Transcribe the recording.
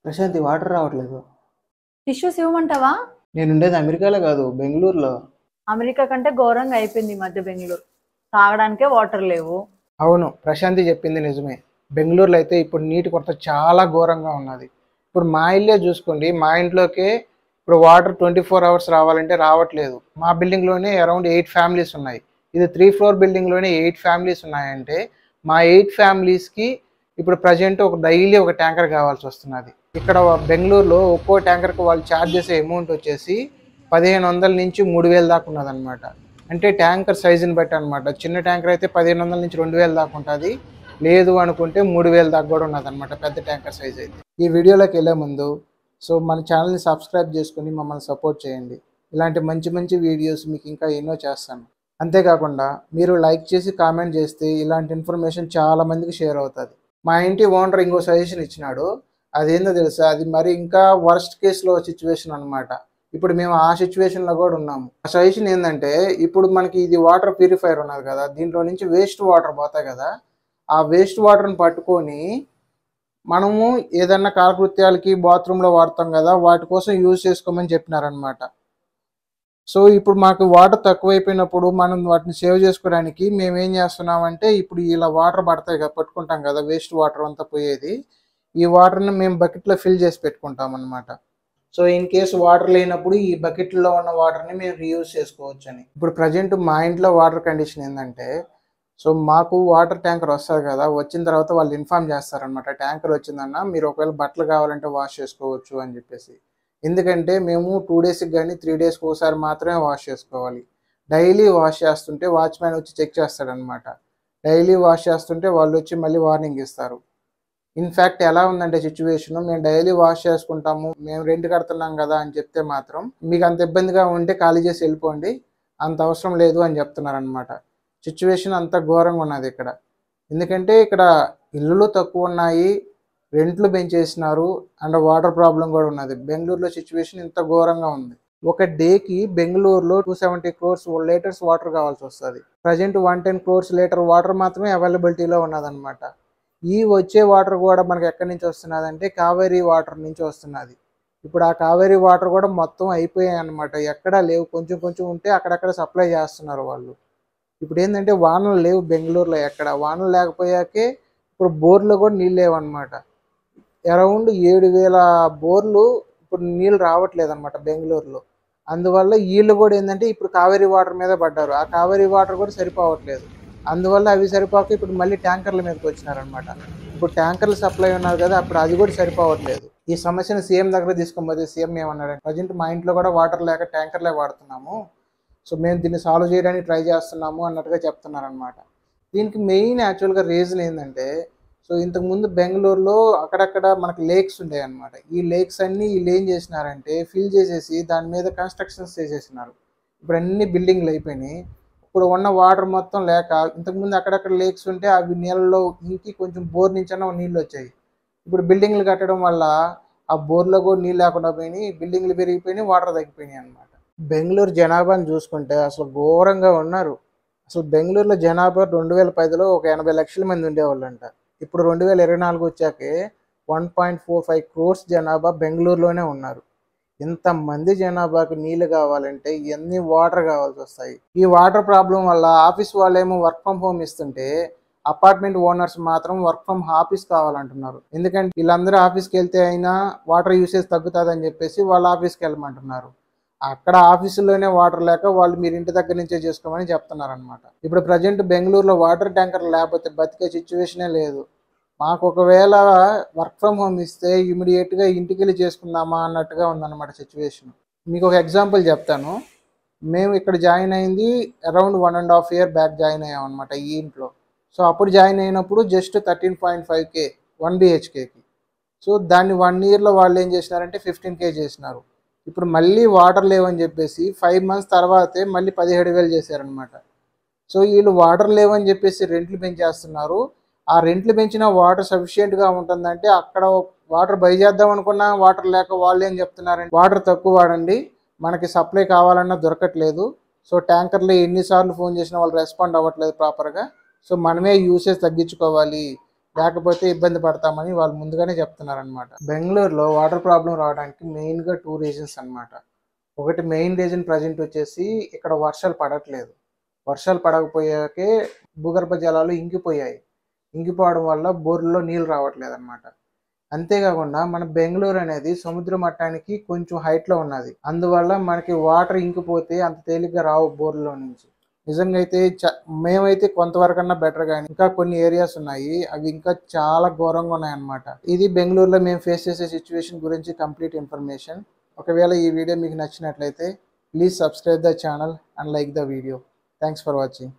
Prashanti water రావట్లేదు. Tissues ఇవ్వమంటావా? నేనుండేది అమెరికాలో కాదు, బెంగళూరులో. అమెరికా కంటే ఘోరంగా అయిపోయింది ఈ మధ్య బెంగళూరు. తాగడానికే వాటర్ లేవు. అవును, ప్రశాంతి చెప్పింది నిజమే. బెంగళూరులో అయితే ఇప్పుడు నీటి కొరత చాలా ఘోరంగా ఉన్నది. ఇప్పుడు మా ఇల్లే చూసుకోండి, మా ఇంట్లోకే ఇప్పుడు వాటర్ 24 hours రావాలంటే రావట్లేదు. మా బిల్డింగ్లోనే అరౌండ్ 8 ఫ్యామిలీస్ ఉన్నాయి. ఇది 3 floor బిల్డింగ్లోనే 8 ఫ్యామిలీస్ ఉన్నాయంటే మా 8 ఫ్యామిలీస్కి ఇప్పుడు ప్రజెంట్ డైలీ ఒక ట్యాంకర్ కావాల్సి వస్తున్నది. ఇక్కడ బెంగళూరులో ఒక్కో ట్యాంకర్కి వాళ్ళు ఛార్జ్ చేసే అమౌంట్ వచ్చేసి 1500 నుంచి 3000 దాకా ఉన్నదన్నమాట. అంటే ట్యాంకర్ సైజుని బట్టి అనమాట. చిన్న ట్యాంకర్ అయితే 1500 నుంచి 2000 దాకా ఉంటుంది. లేదు అనుకుంటే 3000 దాకా కూడా ఉన్నదన్నమాట పెద్ద ట్యాంకర్ సైజ్ అయితే. ఈ వీడియోలోకి వెళ్ళే ముందు మన ఛానల్ని సబ్స్క్రైబ్ చేసుకుని మమ్మల్ని సపోర్ట్ చేయండి. ఇలాంటి మంచి మంచి వీడియోస్ మీకు ఇంకా ఎన్నో చేస్తాను. అంతేకాకుండా మీరు లైక్ చేసి కామెంట్ చేస్తే ఇలాంటి ఇన్ఫర్మేషన్ చాలా మందికి షేర్ అవుతుంది. మా ఇంటి ఓనర్ ఇంకో సజెషన్ ఇచ్చినాడు. అదేందో తెలుసా, అది మరి ఇంకా వర్స్ట్ కేసులో సిచ్యువేషన్ అనమాట. ఇప్పుడు మేము ఆ సిచ్యువేషన్లో కూడా ఉన్నాము. ఆ సజెషన్ ఏంటంటే, ఇప్పుడు మనకి ఇది వాటర్ ప్యూరిఫైయర్ ఉన్నది కదా, దీంట్లో నుంచి వేస్ట్ వాటర్ పోతాయి కదా, ఆ వేస్ట్ వాటర్ని పట్టుకొని మనము ఏదన్నా కాలకృత్యాలకి బాత్రూంలో వాడతాం కదా, వాటి కోసం యూజ్ చేసుకోమని చెప్పినారనమాట. సో ఇప్పుడు మాకు వాటర్ తక్కువైపోయినప్పుడు మనం వాటిని సేవ్ చేసుకోవడానికి మేము ఏం చేస్తున్నామంటే, ఇప్పుడు ఇలా వాటర్ పడతాయి కదా, పట్టుకుంటాం కదా, వేస్ట్ వాటర్ అంతా పోయేది, ఈ వాటర్ని మేము బకెట్లో ఫిల్ చేసి పెట్టుకుంటాం అనమాట. సో ఇన్ కేసు వాటర్ లేనప్పుడు ఈ బకెట్లో ఉన్న వాటర్ని మేము రీయూజ్ చేసుకోవచ్చు అని. ఇప్పుడు ప్రజెంట్ మా ఇంట్లో వాటర్ కండిషన్ ఏంటంటే, సో మాకు వాటర్ ట్యాంకర్ వస్తుంది కదా, వచ్చిన తర్వాత వాళ్ళు ఇన్ఫామ్ చేస్తారనమాట, ట్యాంకర్ వచ్చిందన్న మీరు ఒకవేళ బట్టలు కావాలంటే వాష్ చేసుకోవచ్చు అని చెప్పేసి. ఎందుకంటే మేము 2 daysకి కానీ 3 daysకి ఒకసారి మాత్రమే వాష్ చేసుకోవాలి. డైలీ వాష్ చేస్తుంటే వాచ్మ్యాన్ వచ్చి చెక్ చేస్తాడనమాట. డైలీ వాష్ చేస్తుంటే వాళ్ళు వచ్చి మళ్ళీ వార్నింగ్ ఇస్తారు. ఇన్ఫ్యాక్ట్ ఎలా ఉందంటే సిచ్యువేషన్, మేము డైలీ వాష్ చేసుకుంటాము, మేము రెంట్ కడుతున్నాం కదా అని చెప్తే మాత్రం మీకు అంత ఇబ్బందిగా ఉంటే ఖాళీ చేసి వెళ్ళిపోండి, అంత అవసరం లేదు అని చెప్తున్నారనమాట. సిచ్యువేషన్ అంత ఘోరంగా ఉన్నది ఇక్కడ. ఎందుకంటే ఇక్కడ ఇల్లులు తక్కువ ఉన్నాయి, రెంట్లు పెంచేసినారు, అండ్ వాటర్ ప్రాబ్లం కూడా ఉన్నది. బెంగళూరులో సిచ్యువేషన్ ఇంత ఘోరంగా ఉంది. ఒక డేకి బెంగళూరులో 270 crores లీటర్స్ వాటర్ కావాల్సి వస్తుంది. ప్రజెంట్ 110 crores లీటర్ వాటర్ మాత్రమే అవైలబిలిటీలో ఉన్నదన్నమాట. ఈ వచ్చే వాటర్ కూడా మనకి ఎక్కడి నుంచి వస్తున్నది అంటే కావేరీ వాటర్ నుంచి వస్తున్నది. ఇప్పుడు ఆ కావేరీ వాటర్ కూడా మొత్తం అయిపోయాయి అన్నమాట, ఎక్కడా లేవు, కొంచెం కొంచెం ఉంటే అక్కడక్కడ సప్లై చేస్తున్నారు వాళ్ళు. ఇప్పుడు ఏంటంటే వానలు లేవు బెంగళూరులో, ఎక్కడ వానలు లేకపోయాకే ఇప్పుడు బోర్లో కూడా నీళ్ళు లేవన్నమాట. అరౌండ్ 7000 బోర్లు ఇప్పుడు నీళ్ళు రావట్లేదు అనమాట బెంగళూరులో. అందువల్ల వీళ్ళు కూడా ఏంటంటే ఇప్పుడు కావేరీ వాటర్ మీద పడ్డారు, ఆ కావేరీ వాటర్ కూడా సరిపోవట్లేదు. అందువల్ల అవి సరిపోక ఇప్పుడు మళ్ళీ ట్యాంకర్ల మీదకి వచ్చినారనమాట. ఇప్పుడు ట్యాంకర్లు సప్లై ఉన్నారు కదా, అప్పుడు అది కూడా సరిపోవట్లేదు. ఈ సమస్యను సీఎం దగ్గర తీసుకొని సీఎం ఏమన్నాడు, ప్రజెంట్ మా ఇంట్లో కూడా వాటర్ లేక ట్యాంకర్లే వాడుతున్నాము, సో మేము దీన్ని సాల్వ్ చేయడానికి ట్రై చేస్తున్నాము అన్నట్టుగా చెప్తున్నారనమాట. దీనికి మెయిన్ యాక్చువల్గా రీజన్ ఏంటంటే, సో ఇంతకుముందు బెంగళూరులో అక్కడక్కడ మనకి లేక్స్ ఉంటాయి అన్నమాట. ఈ లేక్స్ అన్నీ వీళ్ళు ఏం చేసినారంటే ఫిల్ చేసేసి దాని మీద కన్స్ట్రక్షన్స్ చేసేసినారు. ఇప్పుడు అన్ని బిల్డింగ్లు అయిపోయినాయి. ఇప్పుడు ఉన్న వాటర్ మొత్తం లేక, ఇంతకుముందు అక్కడక్కడ లేక్స్ ఉంటే అవి నీళ్ళలో ఇంకి కొంచెం బోర్ నుంచైనా నీళ్ళు వచ్చాయి. ఇప్పుడు బిల్డింగ్లు కట్టడం వల్ల ఆ బోర్లో కూడా నీళ్ళు లేకుండా పోయినాయి, బిల్డింగ్లు పెరిగిపోయినాయి, వాటర్ తగ్గిపోయినాయి అనమాట. బెంగళూరు జనాభాని చూసుకుంటే అసలు ఘోరంగా ఉన్నారు. అసలు బెంగళూరులో జనాభా 2010లో ఒక 80 లక్షల మంది ఉండేవాళ్ళంట. ఇప్పుడు 2024 వచ్చాకే 1.45 crores జనాభా బెంగళూరులోనే ఉన్నారు. ఇంతమంది జనాభాకి నీళ్ళు కావాలంటే ఎన్ని వాటర్ కావాల్సి వస్తాయి. ఈ వాటర్ ప్రాబ్లం వల్ల ఆఫీస్ వాళ్ళేమో వర్క్ ఫ్రమ్ హోమ్ ఇస్తుంటే అపార్ట్మెంట్ ఓనర్స్ మాత్రం వర్క్ ఫ్రమ్ ఆఫీస్ కావాలంటున్నారు. ఎందుకంటే వీళ్ళందరూ ఆఫీస్కి వెళ్తే అయినా వాటర్ యూసేజ్ తగ్గుతుందని చెప్పేసి వాళ్ళు ఆఫీస్కి వెళ్ళమంటున్నారు. అక్కడ ఆఫీసులోనే వాటర్ లేక వాళ్ళు మీరు ఇంటి దగ్గర నుంచే చేసుకోమని చెప్తున్నారు అనమాట. ఇప్పుడు ప్రజెంట్ బెంగళూరులో వాటర్ ట్యాంకర్ లేకపోతే బతికే సిచ్యువేషనే లేదు. మాకు ఒకవేళ వర్క్ ఫ్రమ్ హోమ్ ఇస్తే ఇమీడియట్గా ఇంటికి వెళ్ళి చేసుకుందామా అన్నట్టుగా ఉందన్నమాట సిచ్యువేషన్. మీకు ఒక ఎగ్జాంపుల్ చెప్తాను. మేము ఇక్కడ జాయిన్ అయింది అరౌండ్ 1.5 year బ్యాక్ జాయిన్ అయ్యాం అనమాట ఈ ఇంట్లో. సో అప్పుడు జాయిన్ అయినప్పుడు జస్ట్ 13.5K 1 BHKకి. సో దాన్ని 1 yearలో వాళ్ళు ఏం చేసినారంటే 15K చేసినారు. ఇప్పుడు మళ్ళీ వాటర్ లేవని చెప్పేసి 5 months తర్వాతే మళ్ళీ 17,000 చేశారనమాట. సో వీళ్ళు వాటర్ లేవని చెప్పేసి రెంట్లు పెంచేస్తున్నారు. ఆ రెంట్లు పెంచిన వాటర్ సఫిషియెంట్గా ఉంటుందంటే అక్కడ వాటర్ బై చేద్దాం అనుకున్నా వాటర్ లేక వాళ్ళు ఏం చెప్తున్నారంటే వాటర్ తక్కువ వాడండి, మనకి సప్లై కావాలన్నా దొరకట్లేదు, సో ట్యాంకర్లు ఎన్నిసార్లు ఫోన్ చేసినా వాళ్ళు రెస్పాండ్ అవ్వట్లేదు ప్రాపర్గా, సో మనమే యూసేజ్ తగ్గించుకోవాలి, లేకపోతే ఇబ్బంది పడతామని వాళ్ళు ముందుగానే చెప్తున్నారనమాట. బెంగళూరులో వాటర్ ప్రాబ్లం రావడానికి మెయిన్గా 2 రీజన్స్ అన్నమాట. ఒకటి మెయిన్ రీజన్ ప్రజెంట్ వచ్చేసి ఇక్కడ వర్షాలు పడట్లేదు. వర్షాలు పడకపోయాకే భూగర్భ జలాలు ఇంకిపోయాయి. ఇంకిపోవడం వల్ల బోర్లలో నీళ్ళు రావట్లేదు అనమాట. అంతేకాకుండా మన బెంగళూరు అనేది సముద్ర మట్టానికి కొంచెం హైట్లో ఉన్నది. అందువల్ల మనకి వాటర్ ఇంకిపోతే అంత తేలిగ్గా రావు బోర్లో నుంచి. నిజంగా అయితే మేమైతే కొంతవరకన్నా బెటర్, కానీ ఇంకా కొన్ని ఏరియాస్ ఉన్నాయి, అవి ఇంకా చాలా ఘోరంగా ఉన్నాయన్నమాట. ఇది బెంగళూరులో మేము ఫేస్ చేసే సిచ్యువేషన్ గురించి కంప్లీట్ ఇన్ఫర్మేషన్. ఒకవేళ ఈ వీడియో మీకు నచ్చినట్లయితే please subscribe the channel and like the video. Thanks for watching.